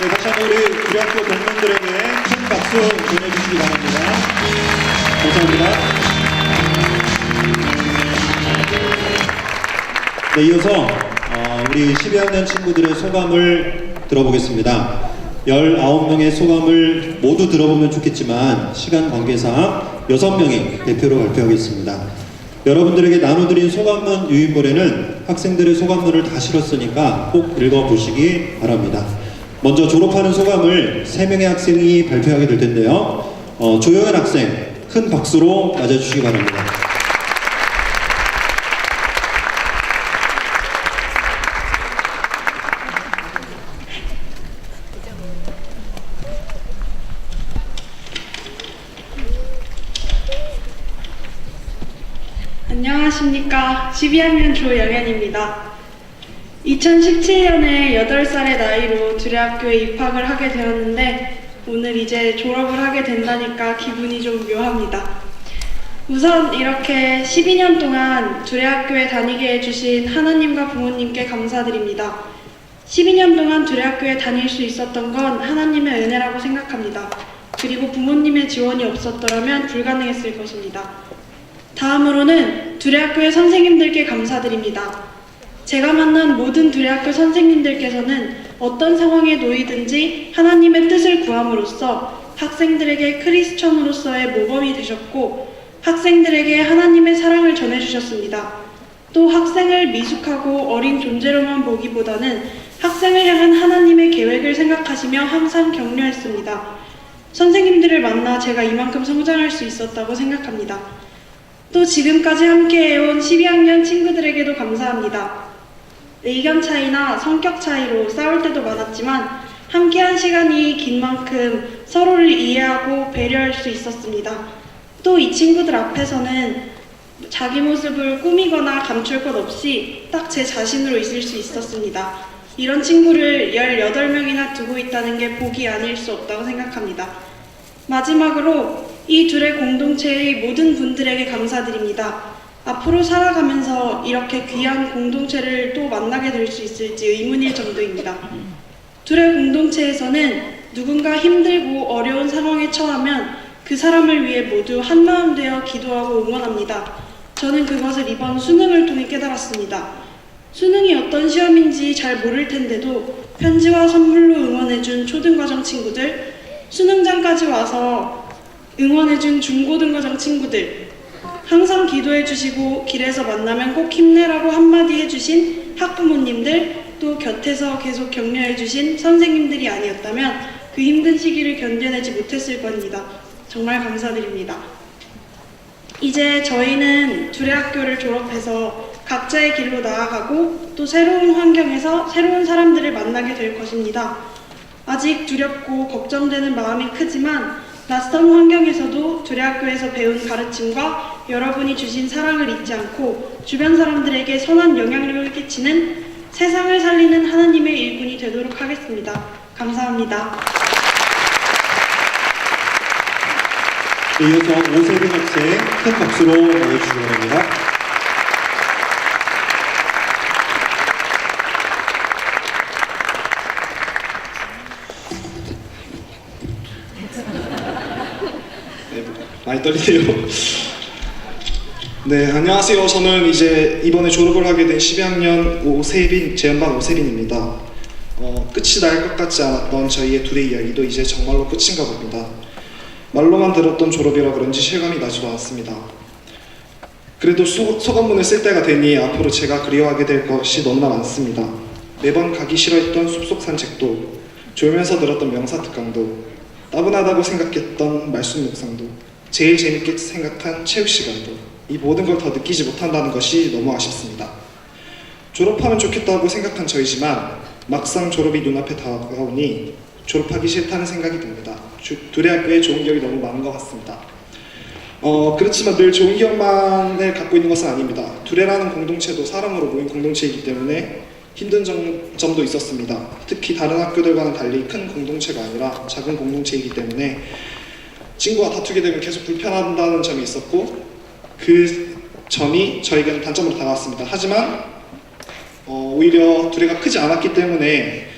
네, 다시 한번 우리 주학교 동문들에게 큰 박수 보내주시기 바랍니다. 감사합니다. 네, 이어서 우리 12학년 친구들의 소감을 들어보겠습니다. 19명의 소감을 모두 들어보면 좋겠지만 시간 관계상 6명이 대표로 발표하겠습니다. 여러분들에게 나눠드린 소감문 유인물에는 학생들의 소감문을 다 실었으니까 꼭 읽어보시기 바랍니다. 먼저 졸업하는 소감을 3명의 학생이 발표하게 될 텐데요. 조영현 학생 큰 박수로 맞아주시기 바랍니다. 안녕하십니까. 12학년 조영현입니다. 2017년에 8살의 나이로 두레학교에 입학을 하게 되었는데 오늘 이제 졸업을 하게 된다니까 기분이 좀 묘합니다. 우선 이렇게 12년 동안 두레학교에 다니게 해주신 하나님과 부모님께 감사드립니다. 12년 동안 두레학교에 다닐 수 있었던 건 하나님의 은혜라고 생각합니다. 그리고 부모님의 지원이 없었더라면 불가능했을 것입니다. 다음으로는 두레학교의 선생님들께 감사드립니다. 제가 만난 모든 두레학교 선생님들께서는 어떤 상황에 놓이든지 하나님의 뜻을 구함으로써 학생들에게 크리스천으로서의 모범이 되셨고 학생들에게 하나님의 사랑을 전해주셨습니다. 또 학생을 미숙하고 어린 존재로만 보기보다는 학생을 향한 하나님의 계획을 생각하시며 항상 격려했습니다. 선생님들을 만나 제가 이만큼 성장할 수 있었다고 생각합니다. 또 지금까지 함께해온 12학년 친구들에게도 감사합니다. 의견 차이나 성격 차이로 싸울 때도 많았지만 함께한 시간이 긴 만큼 서로를 이해하고 배려할 수 있었습니다. 또 이 친구들 앞에서는 자기 모습을 꾸미거나 감출 것 없이 딱 제 자신으로 있을 수 있었습니다. 이런 친구를 18명이나 두고 있다는 게 복이 아닐 수 없다고 생각합니다. 마지막으로 이 둘의 공동체의 모든 분들에게 감사드립니다. 앞으로 살아가면서 이렇게 귀한 공동체를 또 만나게 될 수 있을지 의문일 정도입니다. 둘의 공동체에서는 누군가 힘들고 어려운 상황에 처하면 그 사람을 위해 모두 한마음 되어 기도하고 응원합니다. 저는 그것을 이번 수능을 통해 깨달았습니다. 수능이 어떤 시험인지 잘 모를 텐데도 편지와 선물로 응원해준 초등과정 친구들, 수능장까지 와서 응원해준 중고등과정 친구들, 항상 기도해주시고 길에서 만나면 꼭 힘내라고 한마디 해주신 학부모님들, 또 곁에서 계속 격려해주신 선생님들이 아니었다면 그 힘든 시기를 견뎌내지 못했을 겁니다. 정말 감사드립니다. 이제 저희는 두레학교를 졸업해서 각자의 길로 나아가고 또 새로운 환경에서 새로운 사람들을 만나게 될 것입니다. 아직 두렵고 걱정되는 마음이 크지만 낯선 환경에서도 두레학교에서 배운 가르침과 여러분이 주신 사랑을 잊지 않고 주변 사람들에게 선한 영향력을 끼치는 세상을 살리는 하나님의 일꾼이 되도록 하겠습니다. 감사합니다. 이어서 오세빈 학생 큰 박수로 맞아주시기 바랍니다. 많이 떨리네요. 네, 안녕하세요. 저는 이제 이번에 졸업을 하게 된 12학년 오세빈, 재연반 오세빈입니다. 끝이 날 것 같지 않았던 저희의 둘의 이야기도 이제 정말로 끝인가 봅니다. 말로만 들었던 졸업이라 그런지 실감이 나지도 않습니다. 그래도 소감문을 쓸 때가 되니 앞으로 제가 그리워하게 될 것이 너무나 많습니다. 매번 가기 싫어했던 숲속 산책도, 졸면서 들었던 명사특강도, 따분하다고 생각했던 말씀 묵상도, 제일 재밌게 생각한 체육 시간도, 이 모든 걸 더 느끼지 못한다는 것이 너무 아쉽습니다. 졸업하면 좋겠다고 생각한 저이지만 막상 졸업이 눈앞에 다가오니 졸업하기 싫다는 생각이 듭니다. 두레학교에 좋은 기억이 너무 많은 것 같습니다. 그렇지만 늘 좋은 기억만을 갖고 있는 것은 아닙니다. 두레라는 공동체도 사람으로 모인 공동체이기 때문에 힘든 점도 있었습니다. 특히 다른 학교들과는 달리 큰 공동체가 아니라 작은 공동체이기 때문에 친구와 다투게 되면 계속 불편하다는 점이 있었고 그 점이 저에게는 단점으로 다가왔습니다. 하지만 오히려 두레가 크지 않았기 때문에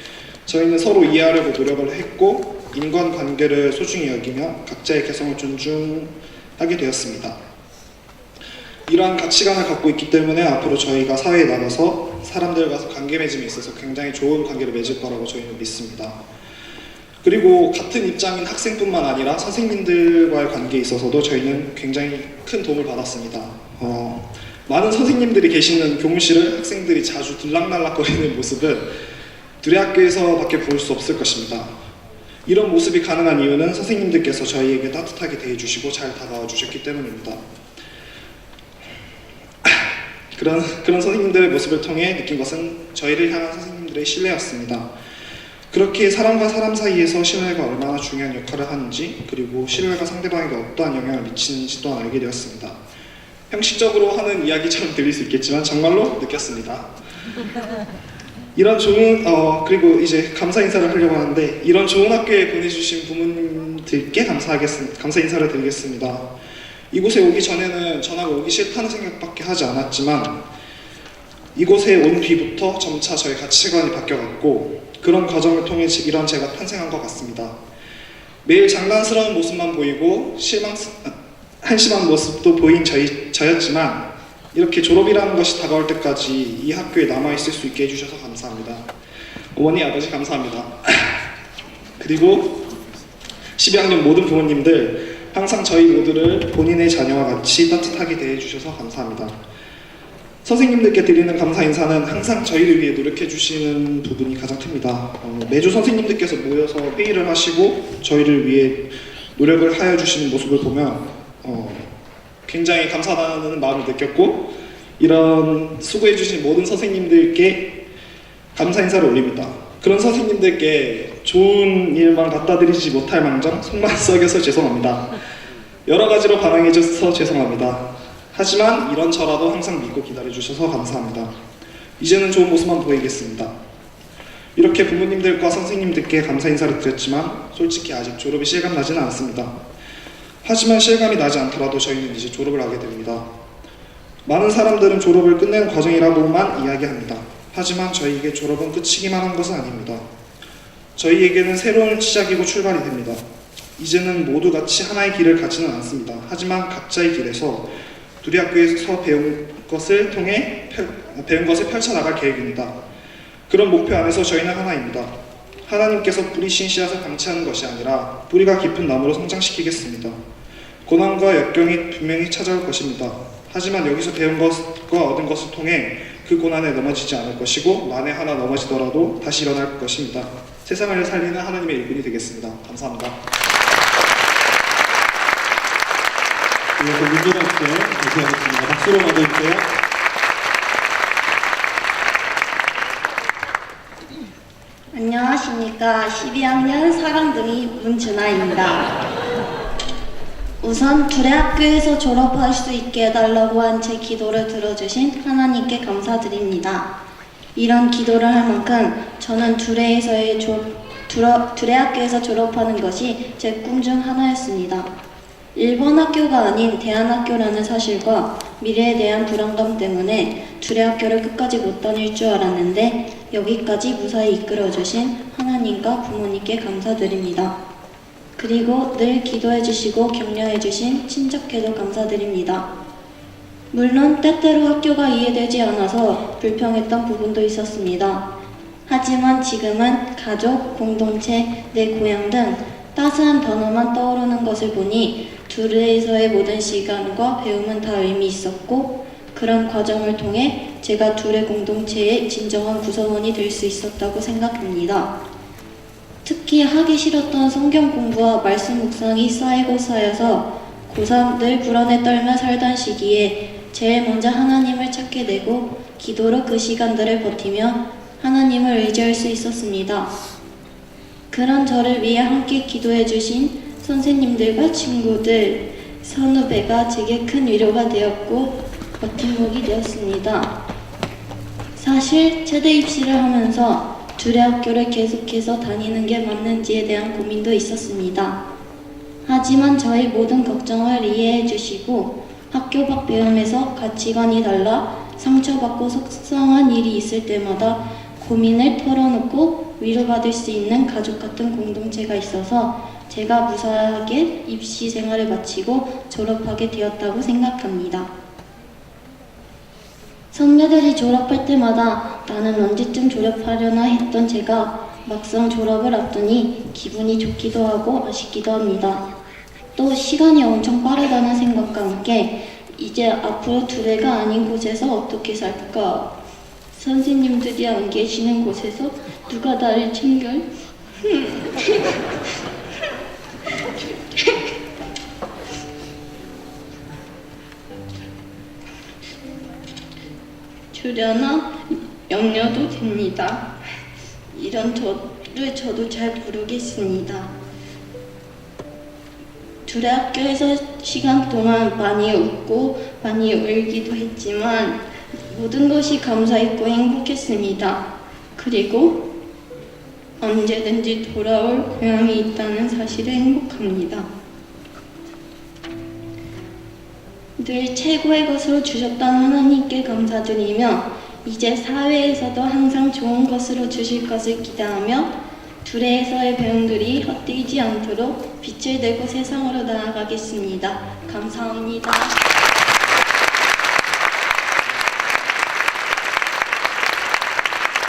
저희는 서로 이해하려고 노력을 했고 인간관계를 소중히 여기며 각자의 개성을 존중하게 되었습니다. 이러한 가치관을 갖고 있기 때문에 앞으로 저희가 사회에 나가서 사람들과 관계 맺음에 있어서 굉장히 좋은 관계를 맺을 거라고 저희는 믿습니다. 그리고 같은 입장인 학생뿐만 아니라 선생님들과의 관계에 있어서도 저희는 굉장히 큰 도움을 받았습니다. 많은 선생님들이 계시는 교무실을 학생들이 자주 들락날락거리는 모습은 두레학교에서밖에 볼 수 없을 것입니다. 이런 모습이 가능한 이유는 선생님들께서 저희에게 따뜻하게 대해주시고 잘 다가와 주셨기 때문입니다. 그런 선생님들의 모습을 통해 느낀 것은 저희를 향한 선생님들의 신뢰였습니다. 그렇게 사람과 사람 사이에서 신뢰가 얼마나 중요한 역할을 하는지, 그리고 신뢰가 상대방에게 어떠한 영향을 미치는지 또한 알게 되었습니다. 형식적으로 하는 이야기처럼 들릴 수 있겠지만 정말로 느꼈습니다. 이런 좋은 그리고 이제 감사 인사를 하려고 하는데, 이런 좋은 학교에 보내주신 부모님들께 감사 인사를 드리겠습니다. 이곳에 오기 전에는 전학을 오기 싫다는 생각밖에 하지 않았지만 이곳에 온 뒤부터 점차 저의 가치관이 바뀌어갔고 그런 과정을 통해 이런 제가 탄생한 것 같습니다. 매일 장난스러운 모습만 보이고 한심한 모습도 보인 저였지만 이렇게 졸업이라는 것이 다가올 때까지 이 학교에 남아있을 수 있게 해주셔서 감사합니다. 어머니, 아버지 감사합니다. 그리고 12학년 모든 부모님들 항상 저희 모두를 본인의 자녀와 같이 따뜻하게 대해주셔서 감사합니다. 선생님들께 드리는 감사 인사는 항상 저희를 위해 노력해 주시는 부분이 가장 큽니다. 매주 선생님들께서 모여서 회의를 하시고 저희를 위해 노력을 하여 주시는 모습을 보면 굉장히 감사하다는 마음을 느꼈고, 이런 수고해 주신 모든 선생님들께 감사 인사를 올립니다. 그런 선생님들께 좋은 일만 갖다 드리지 못할 망정 속만 썩여서 죄송합니다. 여러 가지로 반항해 줘서 죄송합니다. 하지만 이런저라도 항상 믿고 기다려주셔서 감사합니다. 이제는 좋은 모습만 보이겠습니다. 이렇게 부모님들과 선생님들께 감사 인사를 드렸지만 솔직히 아직 졸업이 실감나지는 않습니다. 하지만 실감이 나지 않더라도 저희는 이제 졸업을 하게 됩니다. 많은 사람들은 졸업을 끝내는 과정이라고만 이야기합니다. 하지만 저희에게 졸업은 끝이기만 한 것은 아닙니다. 저희에게는 새로운 시작이고 출발이 됩니다. 이제는 모두 같이 하나의 길을 가지는 않습니다. 하지만 각자의 길에서 두레학교에서 배운 것을 펼쳐나갈 계획입니다. 그런 목표 안에서 저희는 하나입니다. 하나님께서 뿌리신 씨앗을 방치하는 것이 아니라 뿌리가 깊은 나무로 성장시키겠습니다. 고난과 역경이 분명히 찾아올 것입니다. 하지만 여기서 배운 것과 얻은 것을 통해 그 고난에 넘어지지 않을 것이고, 만에 하나 넘어지더라도 다시 일어날 것입니다. 세상을 살리는 하나님의 일꾼이 되겠습니다. 감사합니다. 이어서 문준호 학생 발표하겠습니다. 박수로 맞아주세요. 안녕하십니까. 12학년 사랑둥이 문준아입니다. 우선 두레학교에서 졸업할 수 있게 해달라고 한 제 기도를 들어주신 하나님께 감사드립니다. 이런 기도를 할 만큼 저는 두레학교에서 졸업하는 것이 제 꿈 중 하나였습니다. 일본 학교가 아닌 대안학교라는 사실과 미래에 대한 불안감 때문에 두레학교를 끝까지 못 다닐 줄 알았는데 여기까지 무사히 이끌어주신 하나님과 부모님께 감사드립니다. 그리고 늘 기도해주시고 격려해주신 친척에도 감사드립니다. 물론 때때로 학교가 이해되지 않아서 불평했던 부분도 있었습니다. 하지만 지금은 가족, 공동체, 내 고향 등 따스한 단어만 떠오르는 것을 보니 두레에서의 모든 시간과 배움은 다 의미 있었고, 그런 과정을 통해 제가 두레 공동체의 진정한 구성원이 될 수 있었다고 생각합니다. 특히 하기 싫었던 성경 공부와 말씀 묵상이 쌓이고 쌓여서 고3 늘 불안에 떨며 살던 시기에 제일 먼저 하나님을 찾게 되고 기도로 그 시간들을 버티며 하나님을 의지할 수 있었습니다. 그런 저를 위해 함께 기도해 주신 선생님들과 친구들, 선후배가 제게 큰 위로가 되었고 버팀목이 되었습니다. 사실 체대 입시를 하면서 두레학교를 계속해서 다니는 게 맞는지에 대한 고민도 있었습니다. 하지만 저희 모든 걱정을 이해해 주시고 학교 밖 배움에서 가치관이 달라 상처받고 속상한 일이 있을 때마다 고민을 털어놓고 위로받을 수 있는 가족 같은 공동체가 있어서 제가 무사하게 입시 생활을 마치고 졸업하게 되었다고 생각합니다. 선배들이 졸업할 때마다 나는 언제쯤 졸업하려나 했던 제가 막상 졸업을 앞두니 기분이 좋기도 하고 아쉽기도 합니다. 또 시간이 엄청 빠르다는 생각과 함께 이제 앞으로 두레가 아닌 곳에서 어떻게 살까? 선생님들이 안 계시는 곳에서 누가 나를 챙겨? 주려나 염려도 됩니다. 이런 저를 저도 잘 모르겠습니다. 둘의 학교에서 시간 동안 많이 웃고 많이 울기도 했지만 모든 것이 감사했고 행복했습니다. 그리고 언제든지 돌아올 고향이 있다는 사실에 행복합니다. 늘 최고의 것으로 주셨던 하나님께 감사드리며 이제 사회에서도 항상 좋은 것으로 주실 것을 기대하며 두레에서의 배움들이 헛되지 않도록 빛을 내고 세상으로 나아가겠습니다. 감사합니다.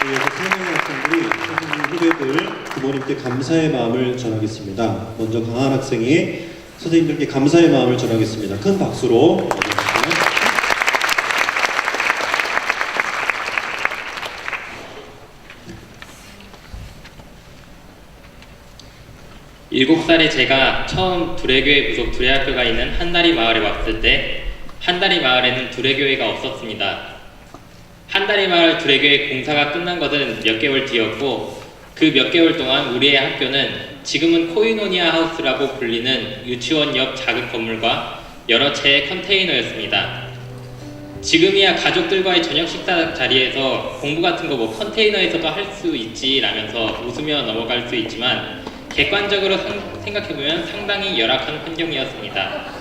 이어서 3명의 학생들이 선생님 후배들 부모님께 감사의 마음을 전하겠습니다. 먼저 강한 학생이 선생님들께 감사의 마음을 전하겠습니다. 큰 박수로 맞아주시고요. 7살의 제가 처음 두레교회 부속 두레학교가 있는 한다리 마을에 왔을 때 한다리 마을에는 두레교회가 없었습니다. 한다리 마을 두레교회 공사가 끝난 것은 몇 개월 뒤였고 그 몇 개월 동안 우리의 학교는 지금은 코이노니아 하우스라고 불리는 유치원 옆 작은 건물과 여러 채의 컨테이너였습니다. 지금이야 가족들과의 저녁 식사 자리에서 공부 같은 거 뭐 컨테이너에서도 할 수 있지 라면서 웃으며 넘어갈 수 있지만 객관적으로 생각해보면 상당히 열악한 환경이었습니다.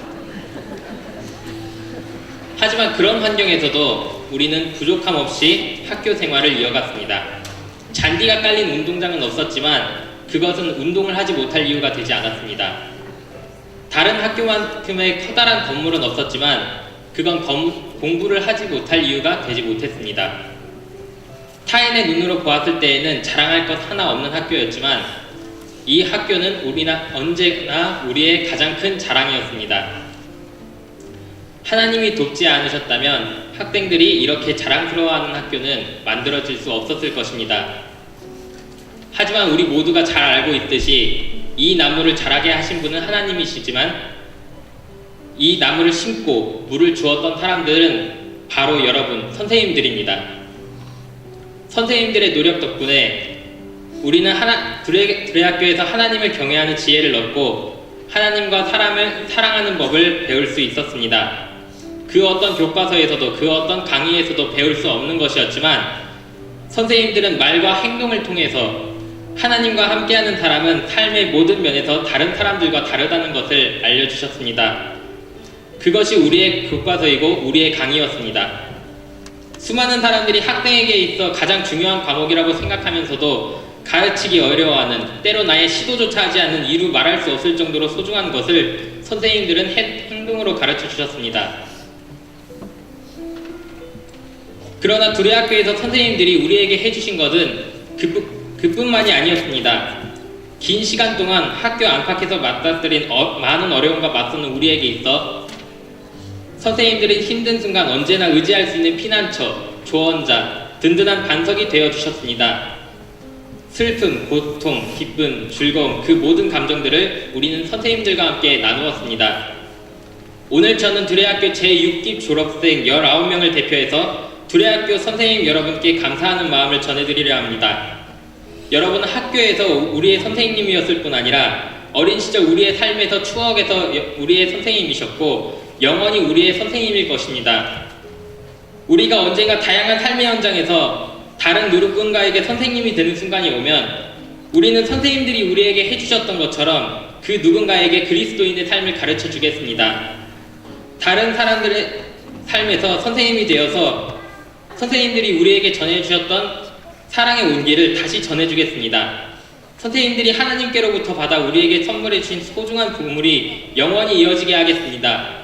하지만 그런 환경에서도 우리는 부족함 없이 학교 생활을 이어갔습니다. 잔디가 깔린 운동장은 없었지만 그것은 운동을 하지 못할 이유가 되지 않았습니다. 다른 학교만큼의 커다란 건물은 없었지만 그건 공부를 하지 못할 이유가 되지 못했습니다. 타인의 눈으로 보았을 때에는 자랑할 것 하나 없는 학교였지만 이 학교는 언제나 우리의 가장 큰 자랑이었습니다. 하나님이 돕지 않으셨다면 학생들이 이렇게 자랑스러워하는 학교는 만들어질 수 없었을 것입니다. 하지만 우리 모두가 잘 알고 있듯이 이 나무를 자라게 하신 분은 하나님이시지만 이 나무를 심고 물을 주었던 사람들은 바로 여러분, 선생님들입니다. 선생님들의 노력 덕분에 우리는 두레학교에서 하나님을 경외하는 지혜를 얻고 하나님과 사람을 사랑하는 법을 배울 수 있었습니다. 그 어떤 교과서에서도 그 어떤 강의에서도 배울 수 없는 것이었지만 선생님들은 말과 행동을 통해서 하나님과 함께하는 사람은 삶의 모든 면에서 다른 사람들과 다르다는 것을 알려주셨습니다. 그것이 우리의 교과서이고 우리의 강의였습니다. 수많은 사람들이 학생에게 있어 가장 중요한 과목이라고 생각하면서도 가르치기 어려워하는, 때로 나의 시도조차 하지 않는 이루 말할 수 없을 정도로 소중한 것을 선생님들은 행동으로 가르쳐 주셨습니다. 그러나 두레학교에서 선생님들이 우리에게 해주신 것은 그뿐만이 아니었습니다. 긴 시간 동안 학교 안팎에서 맞닥뜨린 많은 어려움과 맞서는 우리에게 있어 선생님들은 힘든 순간 언제나 의지할 수 있는 피난처, 조언자, 든든한 반석이 되어주셨습니다. 슬픔, 고통, 기쁨, 즐거움, 그 모든 감정들을 우리는 선생님들과 함께 나누었습니다. 오늘 저는 두레학교 제6기 졸업생 19명을 대표해서 두레학교 선생님 여러분께 감사하는 마음을 전해드리려 합니다. 여러분은 학교에서 우리의 선생님이었을 뿐 아니라 어린 시절 우리의 삶에서 추억에서 우리의 선생님이셨고 영원히 우리의 선생님일 것입니다. 우리가 언젠가 다양한 삶의 현장에서 다른 누군가에게 선생님이 되는 순간이 오면 우리는 선생님들이 우리에게 해주셨던 것처럼 그 누군가에게 그리스도인의 삶을 가르쳐 주겠습니다. 다른 사람들의 삶에서 선생님이 되어서 선생님들이 우리에게 전해주셨던 사랑의 온기를 다시 전해주겠습니다. 선생님들이 하나님께로부터 받아 우리에게 선물해 주신 소중한 보물이 영원히 이어지게 하겠습니다.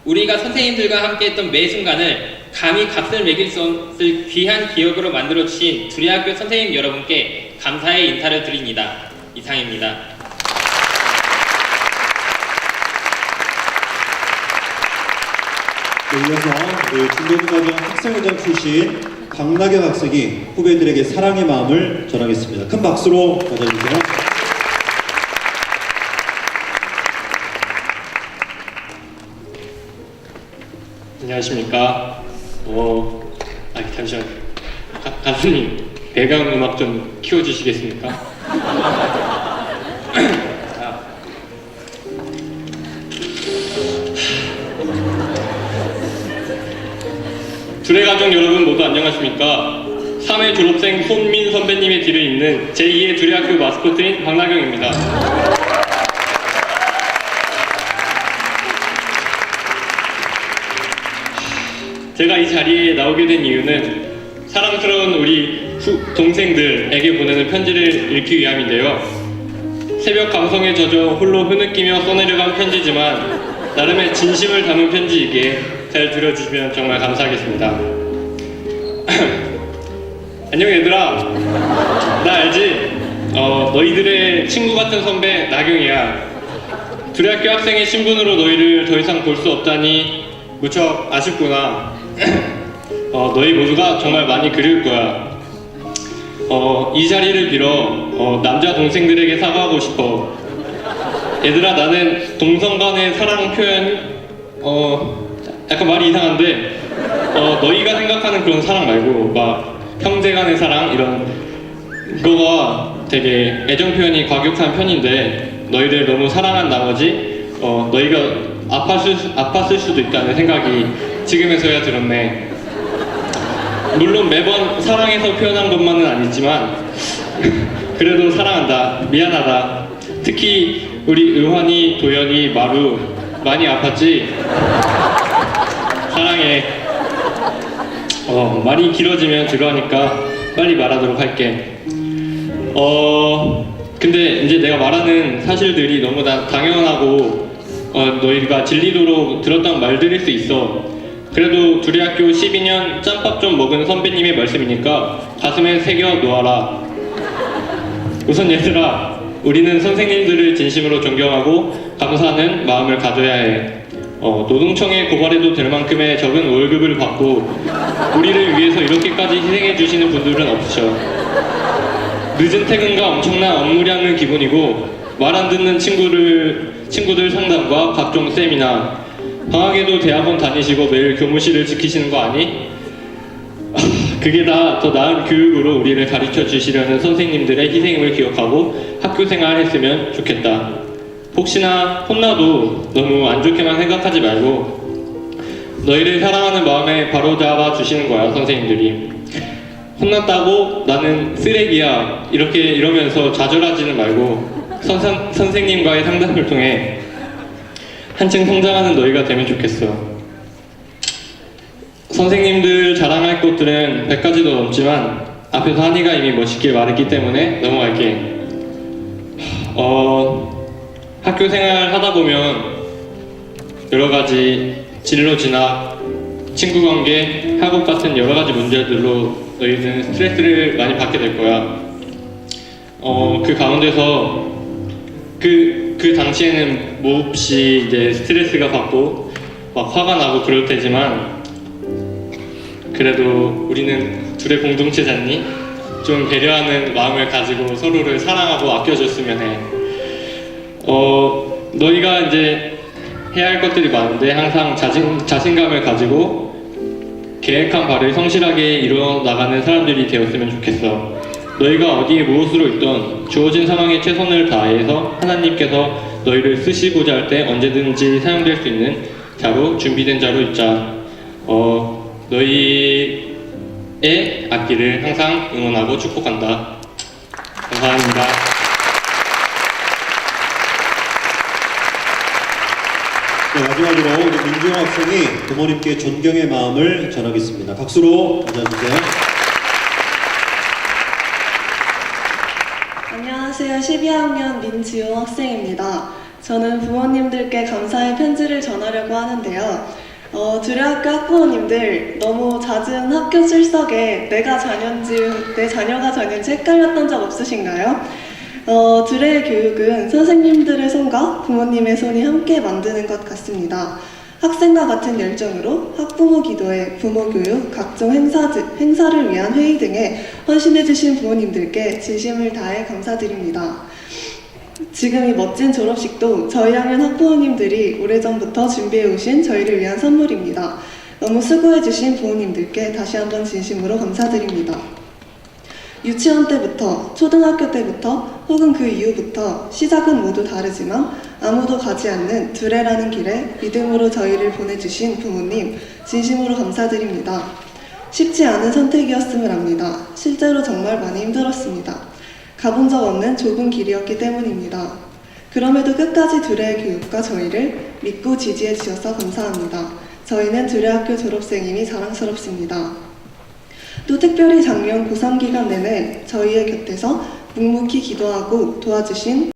우리가 선생님들과 함께했던 매 순간을 감히 값을 매길 수 없을 귀한 기억으로 만들어 주신 두레학교 선생님 여러분께 감사의 인사를 드립니다. 이상입니다. 이어서 우리 중고등학교 학생회장 출신 박나경 학생이 후배들에게 사랑의 마음을 전하겠습니다. 큰 박수로 맞아주세요. 안녕하십니까. 잠시만. 가수님, 배경음악 좀 키워주시겠습니까? 두레가족 여러분 모두 안녕하십니까. 3회 졸업생 손민 선배님의 뒤를 잇는 제2의 두레학교 마스코트인 박나경입니다. 제가 이 자리에 나오게 된 이유는 사랑스러운 우리 동생들에게 보내는 편지를 읽기 위함인데요. 새벽 감성에 젖어 홀로 흐느끼며 써내려간 편지지만 나름의 진심을 담은 편지이기에 잘 들어주시면 정말 감사하겠습니다. 안녕 얘들아. 나 알지? 너희들의 친구 같은 선배 나경이야. 두레학교 학생의 신분으로 너희를 더 이상 볼 수 없다니 무척 아쉽구나. 너희 모두가 정말 많이 그리울 거야. 이 자리를 빌어 남자 동생들에게 사과하고 싶어. 얘들아, 나는 동성 간의 사랑 표현 약간 말이 이상한데 너희가 생각하는 그런 사랑 말고 막 형제 간의 사랑 이런 거가 되게 애정 표현이 과격한 편인데 너희들 너무 사랑한 나머지 너희가 아팠을 수도 있다는 생각이 지금에서야 들었네. 물론 매번 사랑해서 표현한 것만은 아니지만 그래도 사랑한다, 미안하다. 특히 우리 의환이, 도연이, 마루 많이 아팠지? 사랑해. 말이 길어지면 지루하니까 빨리 말하도록 할게. 근데 이제 내가 말하는 사실들이 너무 당연하고 너희가 질리도록 들었던 말들일 수 있어. 그래도 두레학교 12년 짬밥 좀 먹은 선배님의 말씀이니까 가슴에 새겨 놓아라. 우선 얘들아, 우리는 선생님들을 진심으로 존경하고 감사하는 마음을 가져야 해. 노동청에 고발해도 될 만큼의 적은 월급을 받고 우리를 위해서 이렇게까지 희생해 주시는 분들은 없으셔. 늦은 퇴근과 엄청난 업무량은 기본이고 말 안 듣는 친구들 상담과 각종 세미나, 방학에도 대학원 다니시고 매일 교무실을 지키시는 거 아니? 그게 다 더 나은 교육으로 우리를 가르쳐 주시려는 선생님들의 희생을 기억하고 학교 생활했으면 좋겠다. 혹시나 혼나도 너무 안 좋게만 생각하지 말고 너희를 사랑하는 마음에 바로잡아 주시는 거야, 선생님들이. 혼났다고 나는 쓰레기야 이러면서 좌절하지는 말고 선생님과의 상담을 통해 한층 성장하는 너희가 되면 좋겠어. 선생님들 자랑할 것들은 100가지도 넘지만 앞에서 한이가 이미 멋있게 말했기 때문에 넘어갈게. 학교 생활 하다 보면 여러 가지 진로 진학, 친구 관계, 학업 같은 여러 가지 문제들로 너희는 스트레스를 많이 받게 될 거야. 그 가운데서 그 당시에는 몹시 이제 스트레스가 받고 막 화가 나고 그럴 테지만 그래도 우리는 둘의 공동체잖니? 좀 배려하는 마음을 가지고 서로를 사랑하고 아껴줬으면 해. 너희가 이제 해야 할 것들이 많은데 항상 자신감을 가지고 계획한 바를 성실하게 이루어 나가는 사람들이 되었으면 좋겠어. 너희가 어디에 무엇으로 있던 주어진 상황에 최선을 다해서 하나님께서 너희를 쓰시고자 할 때 언제든지 사용될 수 있는 자로 준비된 자로 있자. 너희의 앞길을 항상 응원하고 축복한다. 감사합니다. 네, 마지막으로 우리 민주영 학생이 부모님께 존경의 마음을 전하겠습니다. 박수로 맞아주세요. 안녕하세요. 12학년 민지용 학생입니다. 저는 부모님들께 감사의 편지를 전하려고 하는데요. 두레학교 학부모님들 너무 잦은 학교 출석에 내 자녀가 자녀인지 헷갈렸던 적 없으신가요? 두레의 교육은 선생님들의 손과 부모님의 손이 함께 만드는 것 같습니다. 학생과 같은 열정으로 학부모 기도회, 부모 교육, 각종 행사를 위한 회의 등에 헌신해주신 부모님들께 진심을 다해 감사드립니다. 지금 이 멋진 졸업식도 저희 학년 학부모님들이 오래전부터 준비해 오신 저희를 위한 선물입니다. 너무 수고해주신 부모님들께 다시 한번 진심으로 감사드립니다. 유치원 때부터, 초등학교 때부터, 혹은 그 이후부터 시작은 모두 다르지만 아무도 가지 않는 두레라는 길에 믿음으로 저희를 보내주신 부모님 진심으로 감사드립니다. 쉽지 않은 선택이었음을 압니다. 실제로 정말 많이 힘들었습니다. 가본 적 없는 좁은 길이었기 때문입니다. 그럼에도 끝까지 두레의 교육과 저희를 믿고 지지해 주셔서 감사합니다. 저희는 두레학교 졸업생임이 자랑스럽습니다. 또 특별히 작년 고3 기간 내내 저희의 곁에서 묵묵히 기도하고 도와주신